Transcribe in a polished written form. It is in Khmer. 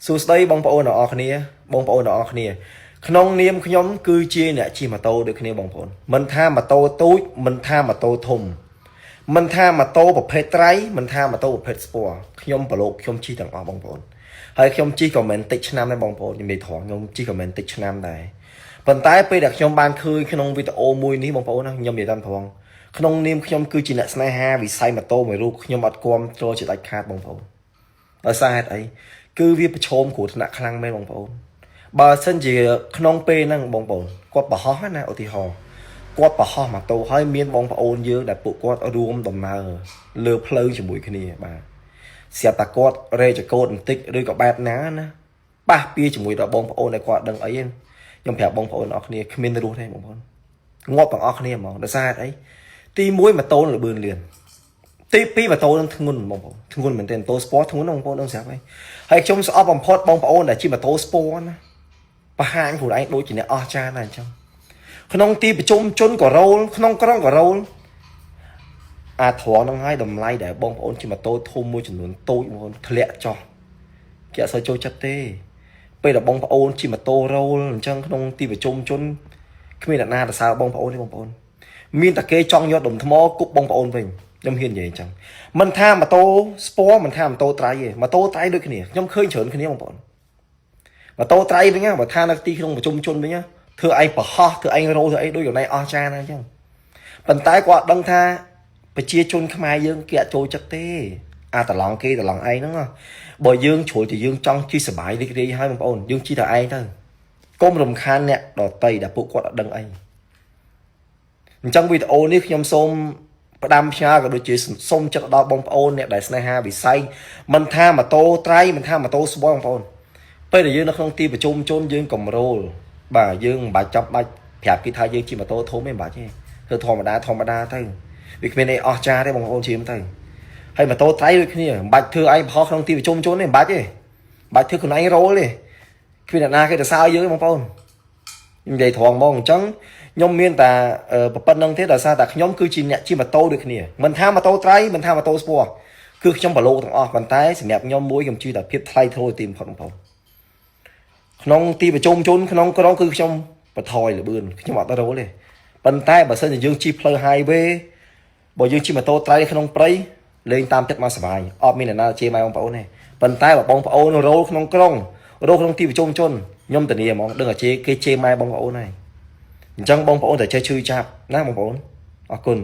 សួស្តីបងប្អូនទាំងអស់គ្នាបងប្អូនទាំងអស់គ្នាក្នុងនាមខ្ញុំគឺជាអ្នកជិះម៉ូតូដូចគ្នាបងប្អូនមិនថាម៉ូតូទូចមិនថាម៉ូតូធំមិនថាម៉ូតូប្រភេទត្រៃមិនថាម៉ូតូប្រភេទស្ពណ៌ខ្ញុំប្រឡូកខ្ញុំជិះទាំងអស់បងប្អូនហើយខ្ញុំជិះក៏មិនតិចឆ្នាំដែរបងប្អូនខ្ញុំនិយាយត្រង់ខ្ញុំជិះក៏មិនតិចឆ្នាំដែរប៉ុន្តែពេលដែលខ្ញុំបានឃើញក្នុងវីដេអូមួយនេះបងប្អូនណាខ្ញុំនិយាយតាមត្រង់ក្នុងនាមខ្ញុំគឺជាអ្នកស្នេហាវិស័យម៉ូតូមួយរូបខ្ញុំអត់គាំទ្រជាដាច់ខាតបងប្អូនដោយសារហេតុអីគឺវាប្រឈមគ្រោះថ្នាក់ខ្លាំងមែនបងប្អូនបើសិនជាក្នុងពេលហ្នឹងបងប្អូនគាត់បរោះណាឧទាហរណ៍គាត់បរោះម៉ូតូហើយមានបងប្អូនយើងដែលពួកគាត់រួមដំណើរលើផ្លូវជាមួយគ្នាបាទស្រាប់តែគាត់រេចកោតបន្តិចឬក៏បែបណាណាប៉ះពីជាមួយដល់បងប្អូនដែលគាត់ដឹងអីខ្ញុំប្រាប់បងប្អូនអរគ្នាគ្មានរសទេបងប្អូនងាប់ទាំងអស់គ្នាហ្មងដោយសារអីទី1ម៉ូតូលឿនលឿនទី2ម៉ូតូនឹងធ្ងន់បងប្អូនធ្ងន់មែនទែនម៉ូតូស្ពតធ្ងន់បងប្អូនដឹងស្រាប់ហើយខ្ញុំស្អប់បំផុតបងប្អូនដែលជិះម៉ូតូស្ពតណាបង្ហាញខ្លួនឯងដូចជាអ្នកអស្ចារ្យណាស់អញ្ចឹងក្នុងទីប្រជុំជនក៏រោលក្នុងក្រុងក៏រោលអាត្រង់ហ្នឹងហើយតម្លៃដែលបងប្អូនជិះម៉ូតូធំមួយចំនួនតូចបងប្អូនធ្លាក់ចុះគេអត់សូវចូលចិត្តទេពេលដែលបងប្អូនជិះម៉ូតូរោលអញ្ចឹងក្នុងទីប្រជុំជនគ្មានអ្នកណាទៅសើបងប្អូនទេបងប្អូនមានតែគេចង់យកដុំថ្មគប់បងប្អូនវិញខ្ញុំហ៊ាននិយាយអញ្ចឹងមិនថាម៉ូតូស្ពណ៌មិនថាម៉ូតូត្រៃទេម៉ូតូត្រៃដូចគ្នាខ្ញុំឃើញច្រើនគ្នាបងប្អូនម៉ូតូត្រៃវិញបើថានៅទីក្នុងប្រជុំជនវិញធ្វើឯងប្រហោះធ្វើឯងរោធ្វើអីដូចកណៃអស់ចាណាអញ្ចឹងប៉ុន្តែគាត់ដឹងថាប្រជាជនខ្មែរយើងគេអត់ចូលចិត្តទេអាតឡង់គេតឡង់ឯងហ្នឹងបើយើងជ្រុលតែយើងចង់ជិះសុបាយរីករាយហើយបងប្អូនយើងជិះតែឯងទៅកុំរំខានអ្នកដតីដែលពួកគាត់អត់ដឹងអីអញ្ចឹងវីដេអូនេះខ្ញុំសូមផ្ដាំផ្ញើក៏ដូចជាសូមចិត្តដល់បងប្អូនអ្នកដែលស្នេហាវិស័យមិនថាម៉ូតូត្រៃមិនថាម៉ូតូស្ពណ៌បងប្អូនពេលដែលយើងនៅក្នុងទីប្រជុំជនយើងកំរោលបាទយើងមិនបាច់ចាប់បាច់ប្រាប់គេថាយើងជិះម៉ូតូធំទេមិនបាច់ទេធ្វើធម្មតាទៅវាគ្មានអីអស្ចារ្យទេបងប្អូនជិះទៅហើយម៉ូតូត្រៃដូចគ្នាមិនបាច់ធ្វើអីប្រហោះក្នុងទីប្រជុំជនទេមិនបាច់ទេបាច់ធ្វើខ្លួនឯងរោលទេគ្មានអ្នកណាគេទៅសើយើងទេបងប្អូននិយាយត្រង់ហ្មងអញ្ចឹងខ្ញុំមានតែប៉ុណ្្នឹងទេដោយសារតែខ្ញុំគឺជាអ្នកជិះម៉ូតូដូចគ្នាមិនថាម៉ូតូត្រៃមិនថាម៉ូតូស្ពណ៌គឺខ្ញុំប្រឡូកទាំងអស់ប៉ុន្តែសម្រាប់ខ្ញុំមួយខ្ញុំជិះតែភាពថ្លៃថ្នូរទីបំផុតបងប្អូនក្នុងទីប្រជុំជនក្នុងក្រុងគឺខ្ញុំបន្ថយលឿនខ្ញុំអត់រោលទេប៉ុន្តែបើសិនជាយើងជិះផ្លូវ highway បើយើងជិះម៉ូតូត្រៃក្នុងព្រៃលេងតាមទឹកមកសុបាយអត់មានអ្នកណាជេរម៉ែបងប្អូនទេប៉ុន្តែបើបងប្អូនរោលក្នុងក្រុងរោលក្នុងទីប្រជុំជនខ្ញុំធានាហ្មងដឹងតែគេជេរម៉ែបងប្អូនហើយអញ្ចឹងបងប្អូនតែចេះឈឺចាប់ណាបងប្អូនអរគុណ